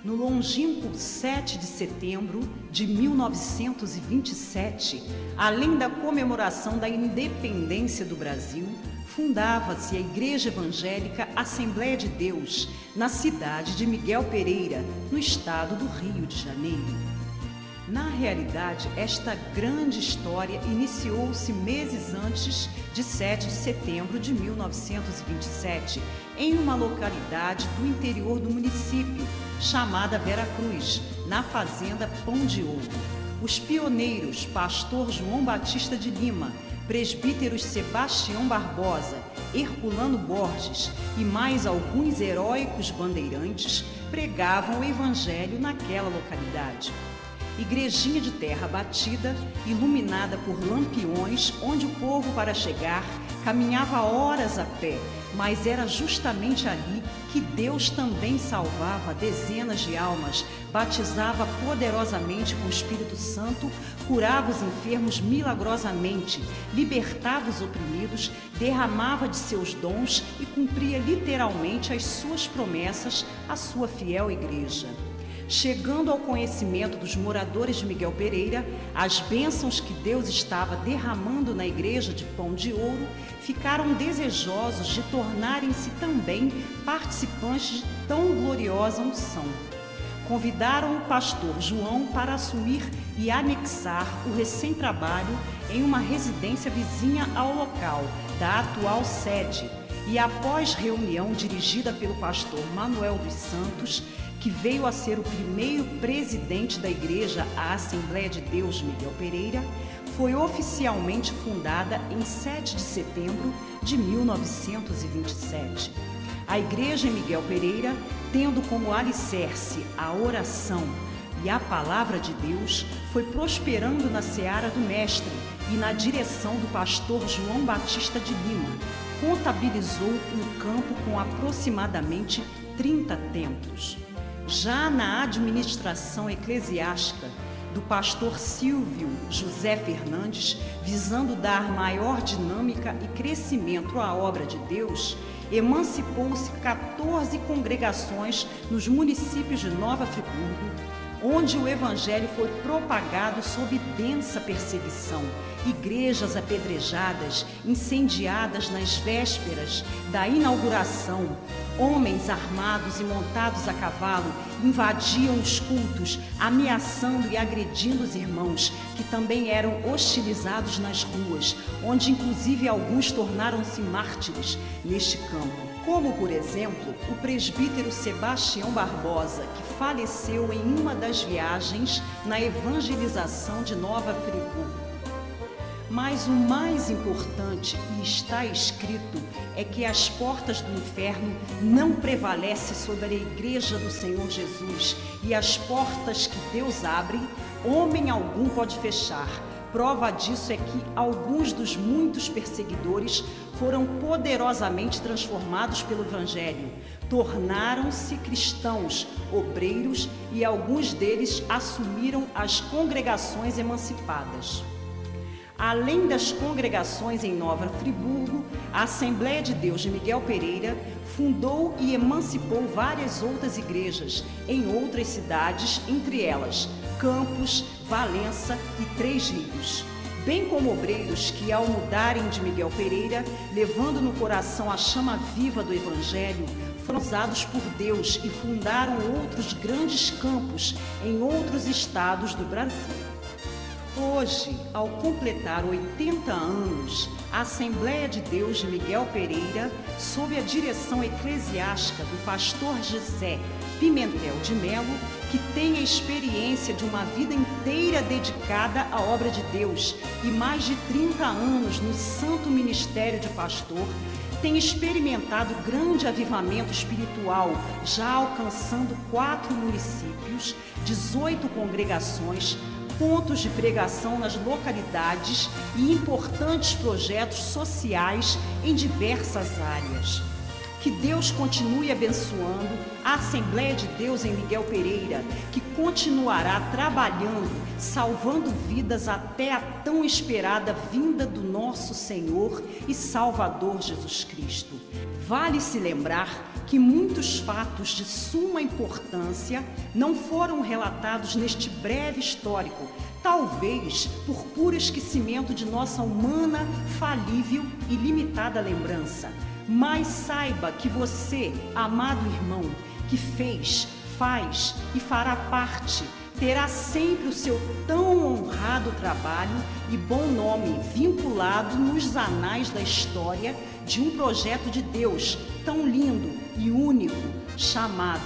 No longínquo 7 de setembro de 1927, além da comemoração da independência do Brasil, fundava-se a Igreja Evangélica Assembleia de Deus, na cidade de Miguel Pereira, no estado do Rio de Janeiro. Na realidade, esta grande história iniciou-se meses antes de 7 de setembro de 1927, em uma localidade do interior do município, chamada Vera Cruz, na fazenda Pão de Ouro. Os pioneiros, pastor João Batista de Lima, presbíteros Sebastião Barbosa, Herculano Borges e mais alguns heróicos bandeirantes pregavam o evangelho naquela localidade. Igrejinha de terra batida, iluminada por lampiões, onde o povo, para chegar, caminhava horas a pé, mas era justamente ali que Deus também salvava dezenas de almas, batizava poderosamente com o Espírito Santo, curava os enfermos milagrosamente, libertava os oprimidos, derramava de seus dons e cumpria literalmente as suas promessas à sua fiel igreja. Chegando ao conhecimento dos moradores de Miguel Pereira, as bênçãos que Deus estava derramando na igreja de Pão de Ouro, ficaram desejosos de tornarem-se também participantes de tão gloriosa unção. Convidaram o pastor João para assumir e anexar o recém-trabalho em uma residência vizinha ao local da atual sede, e após reunião dirigida pelo pastor Manuel dos Santos, que veio a ser o primeiro presidente da Igreja, a Assembleia de Deus Miguel Pereira, foi oficialmente fundada em 7 de setembro de 1927. A Igreja em Miguel Pereira, tendo como alicerce a oração e a palavra de Deus, foi prosperando na seara do Mestre e na direção do pastor João Batista de Lima. Contabilizou um campo com aproximadamente 30 templos. Já na administração eclesiástica do pastor Silvio José Fernandes, visando dar maior dinâmica e crescimento à obra de Deus, emancipou-se 14 congregações nos municípios de Nova Friburgo, onde o evangelho foi propagado sob densa perseguição, igrejas apedrejadas, incendiadas nas vésperas da inauguração. Homens armados e montados a cavalo invadiam os cultos, ameaçando e agredindo os irmãos, que também eram hostilizados nas ruas, onde inclusive alguns tornaram-se mártires neste campo. Como, por exemplo, o presbítero Sebastião Barbosa, que faleceu em uma das viagens na evangelização de Nova Friburgo. Mas o mais importante, e está escrito, é que as portas do inferno não prevalecem sobre a igreja do Senhor Jesus, e as portas que Deus abre, homem algum pode fechar. Prova disso é que alguns dos muitos perseguidores foram poderosamente transformados pelo Evangelho, tornaram-se cristãos, obreiros, e alguns deles assumiram as congregações emancipadas. Além das congregações em Nova Friburgo, a Assembleia de Deus de Miguel Pereira fundou e emancipou várias outras igrejas em outras cidades, entre elas Campos, Valença e Três Rios. Bem como obreiros que, ao mudarem de Miguel Pereira, levando no coração a chama viva do Evangelho, foram usados por Deus e fundaram outros grandes campos em outros estados do Brasil. Hoje, ao completar 80 anos, a Assembleia de Deus de Miguel Pereira, sob a direção eclesiástica do pastor José Pimentel de Melo, que tem a experiência de uma vida inteira dedicada à obra de Deus e mais de 30 anos no santo ministério de pastor, tem experimentado grande avivamento espiritual, já alcançando 4 municípios, 18 congregações, pontos de pregação nas localidades e importantes projetos sociais em diversas áreas. Que Deus continue abençoando a Assembleia de Deus em Miguel Pereira, que continuará trabalhando, salvando vidas até a tão esperada vinda do nosso Senhor e Salvador Jesus Cristo. Vale se lembrar que muitos fatos de suma importância não foram relatados neste breve histórico, talvez por puro esquecimento de nossa humana, falível e limitada lembrança. Mas saiba que você, amado irmão, que fez, faz e fará parte, terá sempre o seu tão honrado trabalho e bom nome vinculado nos anais da história de um projeto de Deus tão lindo e único, chamado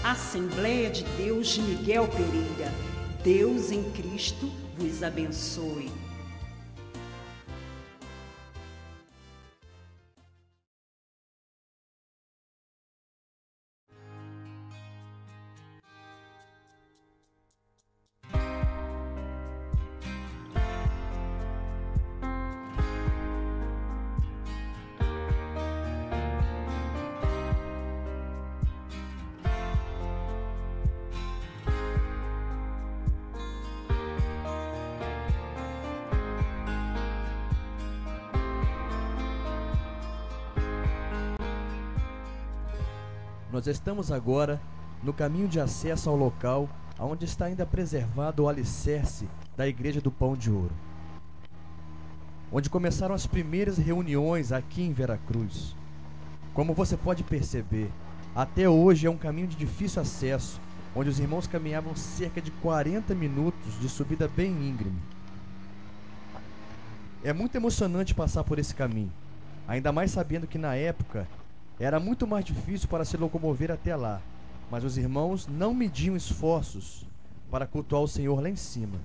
Assembleia de Deus de Miguel Pereira. Deus em Cristo vos abençoe. Nós estamos agora no caminho de acesso ao local onde está ainda preservado o alicerce da Igreja do Pão de Ouro, onde começaram as primeiras reuniões aqui em Veracruz. Como você pode perceber, até hoje é um caminho de difícil acesso, onde os irmãos caminhavam cerca de 40 minutos de subida bem íngreme. É muito emocionante passar por esse caminho, ainda mais sabendo que na época era muito mais difícil para se locomover até lá, mas os irmãos não mediam esforços para cultuar o Senhor lá em cima.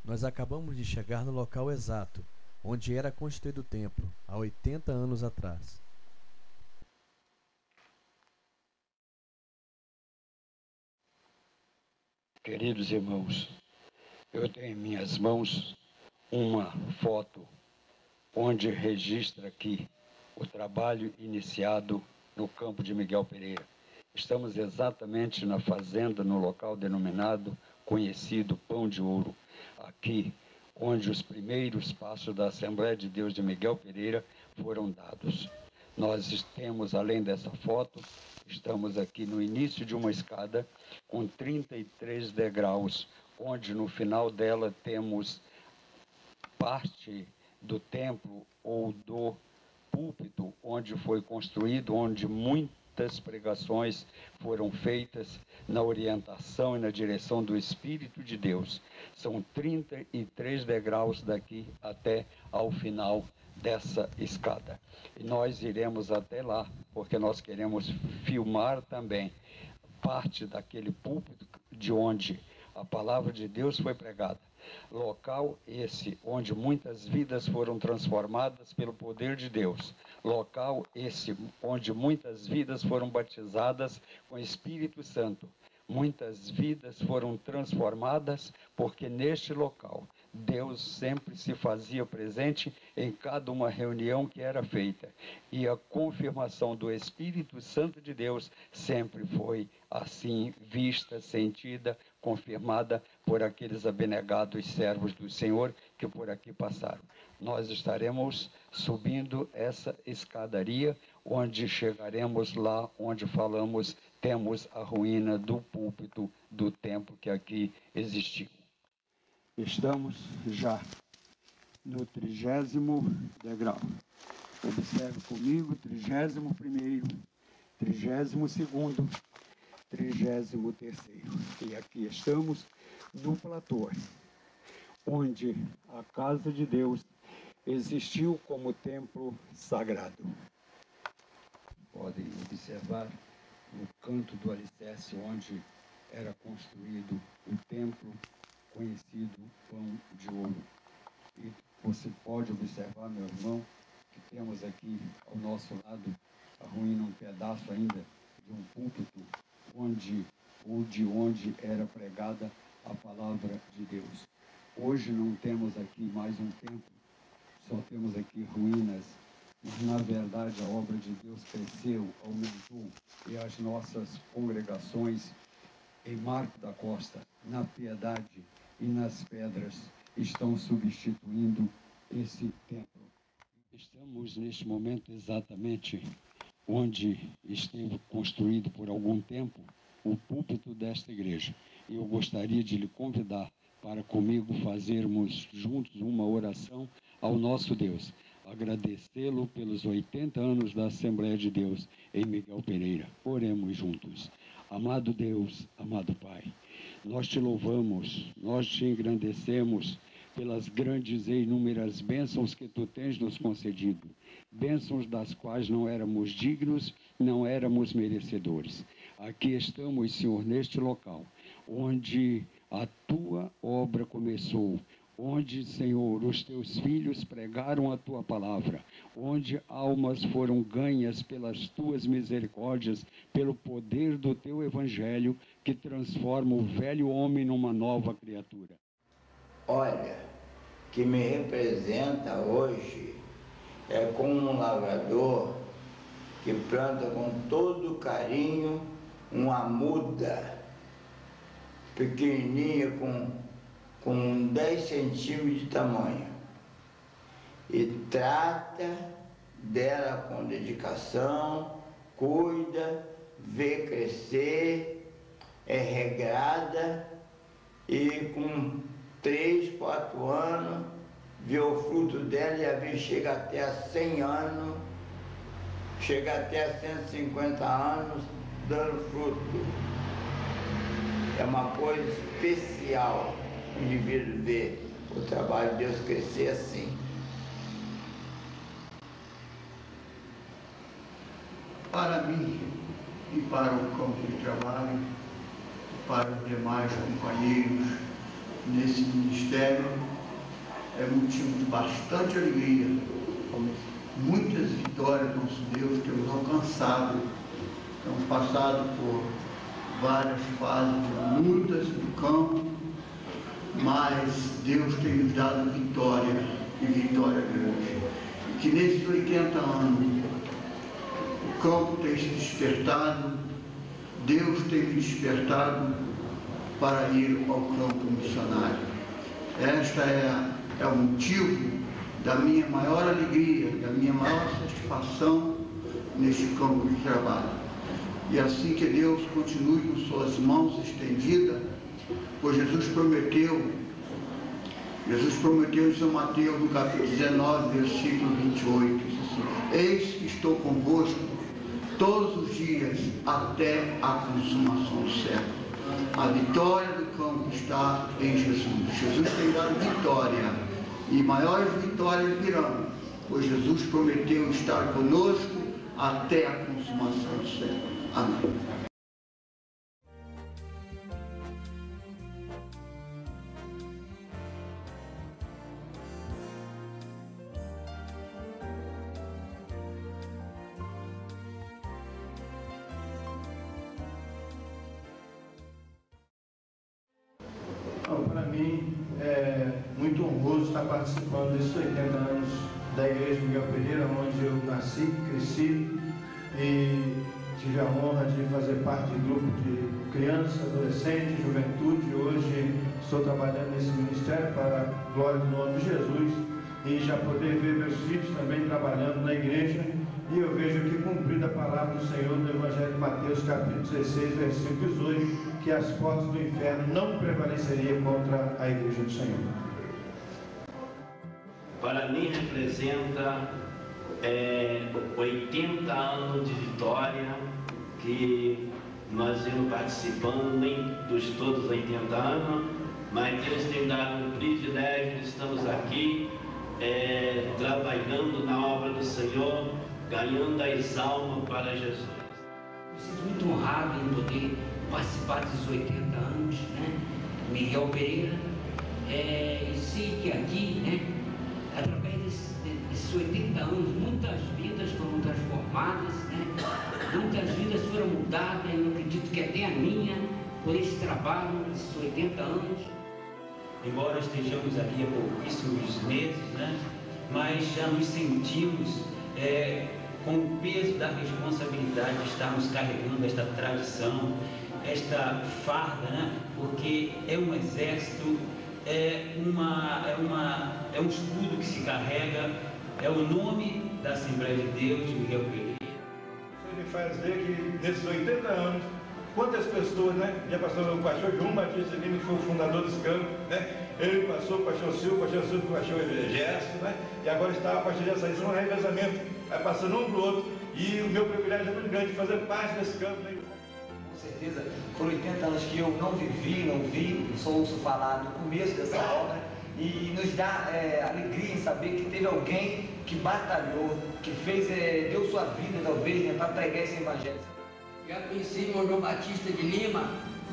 Nós acabamos de chegar no local exato, onde era construído o templo, há 80 anos atrás. Queridos irmãos, eu tenho em minhas mãos uma foto onde registra aqui o trabalho iniciado no campo de Miguel Pereira. Estamos exatamente na fazenda, no local denominado, conhecido Pão de Ouro, aqui onde os primeiros passos da Assembleia de Deus de Miguel Pereira foram dados. Nós temos, além dessa foto, estamos aqui no início de uma escada com 33 degraus, onde no final dela temos parte do templo ou do púlpito onde foi construído, onde muitas pregações foram feitas na orientação e na direção do Espírito de Deus. São 33 degraus daqui até ao final dessa escada. E nós iremos até lá, porque nós queremos filmar também parte daquele púlpito de onde a palavra de Deus foi pregada. Local esse onde muitas vidas foram transformadas pelo poder de Deus. Local esse onde muitas vidas foram batizadas com o Espírito Santo. Muitas vidas foram transformadas porque neste local Deus sempre se fazia presente em cada uma reunião que era feita. E a confirmação do Espírito Santo de Deus sempre foi assim vista, sentida, confirmada por aqueles abnegados servos do Senhor que por aqui passaram. Nós estaremos subindo essa escadaria, onde chegaremos lá onde falamos, temos a ruína do púlpito do templo que aqui existiu. Estamos já no 30º degrau. Observe comigo, 31º, 32º, 33º. E aqui estamos no platô, onde a casa de Deus existiu como templo sagrado. Podem observar no canto do alicerce onde era construído o templo conhecido Pão de Ouro. E você pode observar, meu irmão, que temos aqui ao nosso lado a ruína, um pedaço ainda de um púlpito de onde era pregada a palavra de Deus. Hoje não temos aqui mais um templo, só temos aqui ruínas, mas na verdade a obra de Deus cresceu, aumentou, e as nossas congregações em Marco da Costa, na Piedade, e nas pedras estão substituindo esse templo. Estamos neste momento exatamente onde esteve construído por algum tempo o púlpito desta igreja. E eu gostaria de lhe convidar para comigo fazermos juntos uma oração ao nosso Deus. Agradecê-lo pelos 80 anos da Assembleia de Deus em Miguel Pereira. Oremos juntos. Amado Deus, amado Pai, nós te louvamos, nós te engrandecemos pelas grandes e inúmeras bênçãos que tu tens nos concedido, bênçãos das quais não éramos dignos, não éramos merecedores. Aqui estamos, Senhor, neste local, onde a tua obra começou, onde, Senhor, os teus filhos pregaram a tua palavra, onde almas foram ganhas pelas tuas misericórdias, pelo poder do teu evangelho, que transforma o velho homem numa nova criatura. Olha, que me representa hoje é como um lavrador que planta com todo carinho uma muda pequenininha com 10 centímetros de tamanho e trata dela com dedicação, cuida, vê crescer, é regrada e com 3, 4 anos vê o fruto dela e às vezes chega até a 100 anos, chega até a 150 anos dando fruto. É uma coisa especial o indivíduo ver o trabalho de Deus crescer assim. Para mim e para o campo de trabalho, para os demais companheiros nesse ministério, é motivo de bastante alegria. Muitas vitórias, nosso Deus, temos alcançado. Temos passado por várias fases de lutas no campo, mas Deus tem nos dado vitória e vitória grande. E que nesses 80 anos o campo tem se despertado, Deus tem me despertado para ir ao campo missionário. Esta é o motivo da minha maior alegria, da minha maior satisfação neste campo de trabalho. E assim que Deus continue com suas mãos estendidas, pois Jesus prometeu em São Mateus, no capítulo 19, versículo 28, diz assim: eis que estou convosco todos os dias até a consumação do século. A vitória do campo está em Jesus. Jesus tem dado vitória e maiores vitórias virão, pois Jesus prometeu estar conosco até a consumação do século. Amém. Para mim é muito honroso estar participando desses 80 anos da Igreja Miguel Pereira, onde eu nasci, cresci e tive a honra de fazer parte do grupo de crianças, adolescentes, juventude. Hoje estou trabalhando nesse ministério para a glória do nome de Jesus e já poder ver meus filhos também trabalhando na igreja. E eu vejo aqui cumprida a palavra do Senhor no Evangelho de Mateus, capítulo 16, versículo 18, que as portas do inferno não prevaleceriam contra a igreja do Senhor. Para mim representa 80 anos de vitória, que nós vimos participando dos todos 80 anos, mas Deus tem dado um privilégio, estamos aqui trabalhando na obra do Senhor, ganhando as almas para Jesus. Me sinto muito honrado em poder participar desses 80 anos, né? Miguel Pereira, e sei que aqui, né, através desses 80 anos, muitas vidas foram transformadas, né? Muitas vidas foram mudadas, e eu acredito que até a minha, por esse trabalho, desses 80 anos. Embora estejamos aqui há pouquíssimos meses, né, mas já nos sentimos com o peso da responsabilidade de estarmos carregando esta tradição, esta farda, né, porque é um exército é um escudo que se carrega, é o nome da Assembleia de Deus de Miguel Pereira. Isso me faz ver que nesses 80 anos, quantas pessoas, né? Já passou o pastor João Batista Lima, que foi o fundador desse campo, né? Ele passou, o pastor Silvio, o pastor Gerson, né? E agora está o pastor Gerson, isso é um revezamento, vai passando um para o outro. E o meu privilégio é muito grande de fazer parte desse campo, né? Com certeza, foram 80 anos que eu não vi, só ouço falar do começo dessa obra, e nos dá alegria em saber que teve alguém que batalhou, que fez, deu sua vida talvez, né, para pregar esse evangelho. Já conheci o irmão João Batista de Lima,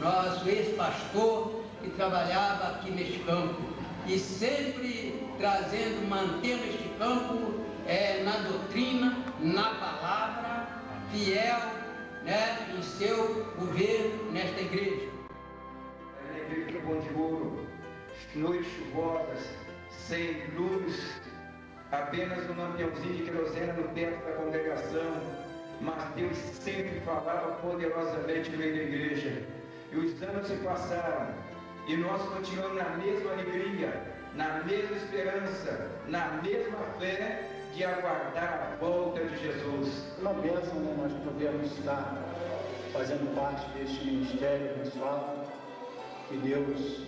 nosso ex-pastor, que trabalhava aqui neste campo, e sempre mantendo este campo na doutrina, na palavra, fiel, né, em seu governo nesta igreja. A igreja Pão de Ouro, noites chuvosas, sem luz, apenas um lampiãozinho de querosene no teto da congregação, mas Deus sempre falava poderosamente no meio da igreja. E os anos se passaram, e nós continuamos na mesma alegria, na mesma esperança, na mesma fé de aguardar a volta de Jesus. Uma bênção, né? Nós podemos estar fazendo parte deste ministério abençoado, que Deus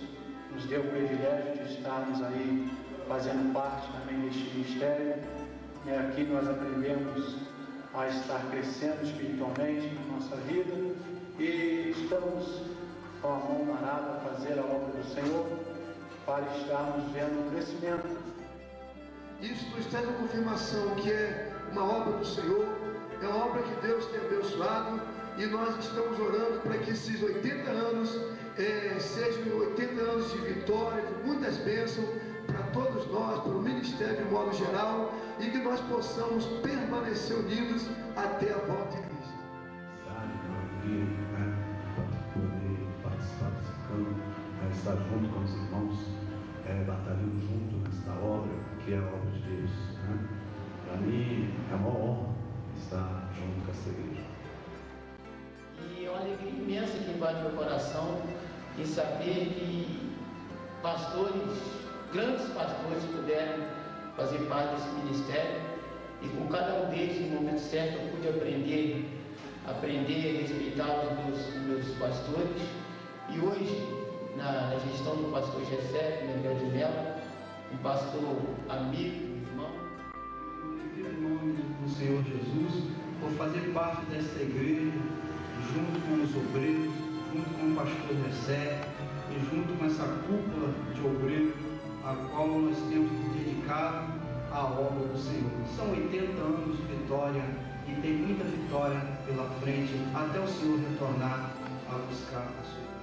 nos deu o privilégio de estarmos aí fazendo parte também deste ministério. E aqui nós aprendemos a estar crescendo espiritualmente na nossa vida e estamos com a mão parada a fazer a obra do Senhor para estarmos vendo o crescimento. Isso nos traz a confirmação que é uma obra do Senhor, é uma obra que Deus tem abençoado, e nós estamos orando para que esses 80 anos sejam 80 anos de vitória, de muitas bênçãos para todos nós, para o ministério de modo geral, e que nós possamos permanecer unidos até a volta de Cristo. Poder participar desse campo, estar junto com os irmãos, batalhando junto nesta obra, que é a obra de Deus. Para mim é uma honra estar junto com essa igreja. E é uma alegria imensa que invade meu coração em saber que grandes pastores puderam fazer parte desse ministério, e com cada um deles, no momento certo, eu pude aprender a respeitar os meus pastores. E hoje, na gestão do pastor Gessé, Miguel de Mello, um pastor amigo, irmão. Em nome do Senhor Jesus, por fazer parte desta igreja, junto com os obreiros, junto com o pastor Gessé, e junto com essa cúpula de obreiros, a qual nós temos dedicado à obra do Senhor. São 80 anos de vitória, e tem muita vitória pela frente, até o Senhor retornar a buscar a sua vida.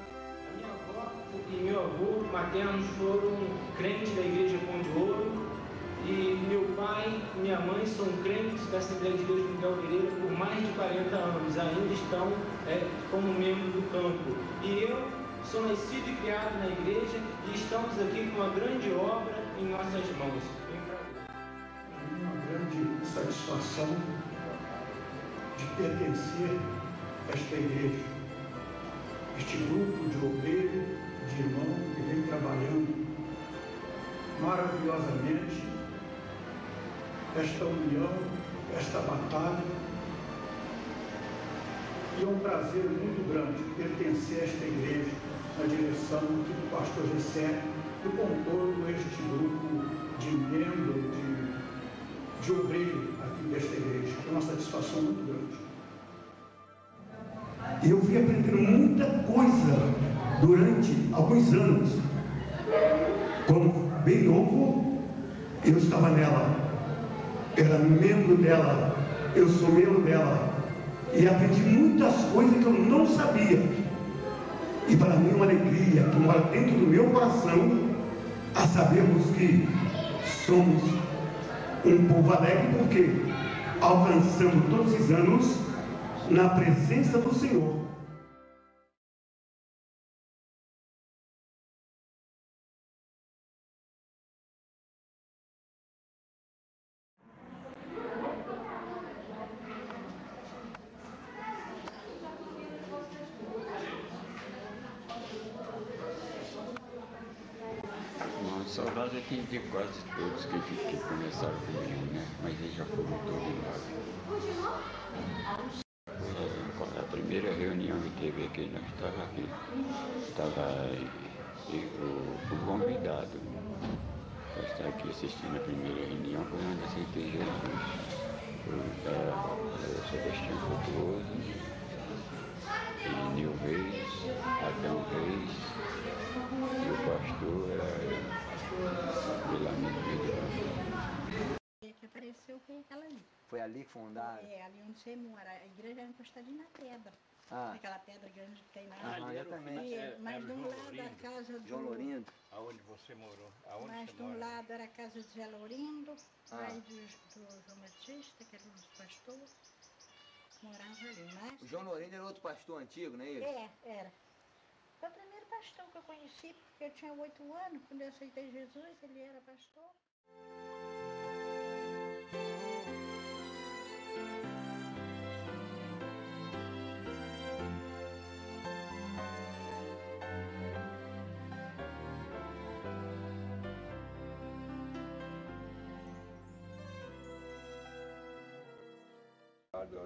A minha avó e meu avô maternos foram crentes da Igreja Pão de Ouro, e meu pai e minha mãe são crentes da Assembleia de Deus de Miguel Pereira por mais de 40 anos, ainda estão como membro do campo. E eu sou nascido e criado na igreja, e estamos aqui com uma grande obra em nossas mãos. Para mim é uma grande satisfação de pertencer a esta igreja, este grupo de obreiros, de irmãos que vem trabalhando maravilhosamente esta união, esta batalha. E é um prazer muito grande pertencer a esta igreja, na direção do pastor Gessé e com todo este grupo de membros, de obreiros aqui desta igreja. É uma satisfação muito grande. Eu fui aprendendo muita coisa durante alguns anos. Como bem novo, eu estava nela, era membro dela, eu sou membro dela, e aprendi muitas coisas que eu não sabia. E para mim é uma alegria que mora dentro do meu coração, a sabermos que somos um povo alegre, porque alcançamos todos os anos na presença do Senhor. casa tem de quase todos que começaram comigo, né? Mas eles já foram todos embora. Foi a primeira reunião que teve aqui, nós estávamos aqui. Estava o convidado para estar aqui assistindo a primeira reunião, foi onde aceitei Jesus. O Sebastião Frutuoso, Nil Reis, Adão Reis, e o pastor Vilamino Medeiros. Que apareceu foi aquela ali. Foi ali que fundaram? É, ali onde você mora. A igreja era encostadinha na pedra. Ah. Aquela pedra grande que tem na área. eu também. Mas de um lado a casa do... João Lourendo? Aonde você morou? Aonde mas você de um lado era a casa de Zé Lourendo, pai do João Batista, que era um dos pastores. Morava ali. Mas... O João Lourendo era outro pastor antigo, não é isso? É, era. Foi o primeiro pastor que eu conheci, porque eu tinha 8 anos, quando eu aceitei Jesus, ele era pastor.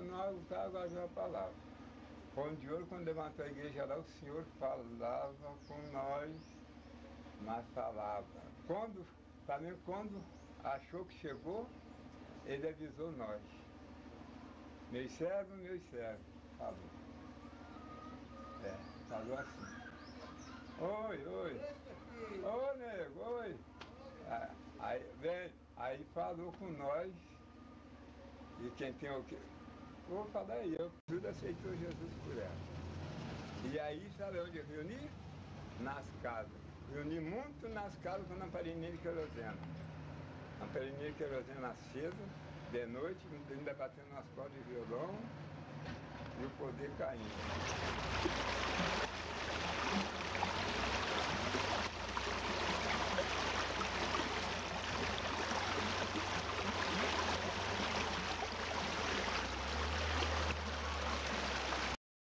Nós usávamos a palavra. Pão de Ouro, quando levantou a igreja lá, o Senhor falava com nós, mas falava. Quando achou que chegou, ele avisou nós. Meus servos, falou. Falou assim. Oi. Ô, nego, oi. Aí falou com nós. E quem tem o quê? Vou falar aí, tudo aceitou Jesus por ela. E aí, sabe onde eu reuni? Nas casas. Reuni muito nas casas com a lamparininha de querosene. Lamparininha de querosene acesa, de noite, ainda batendo nas cordas de violão e o poder caindo.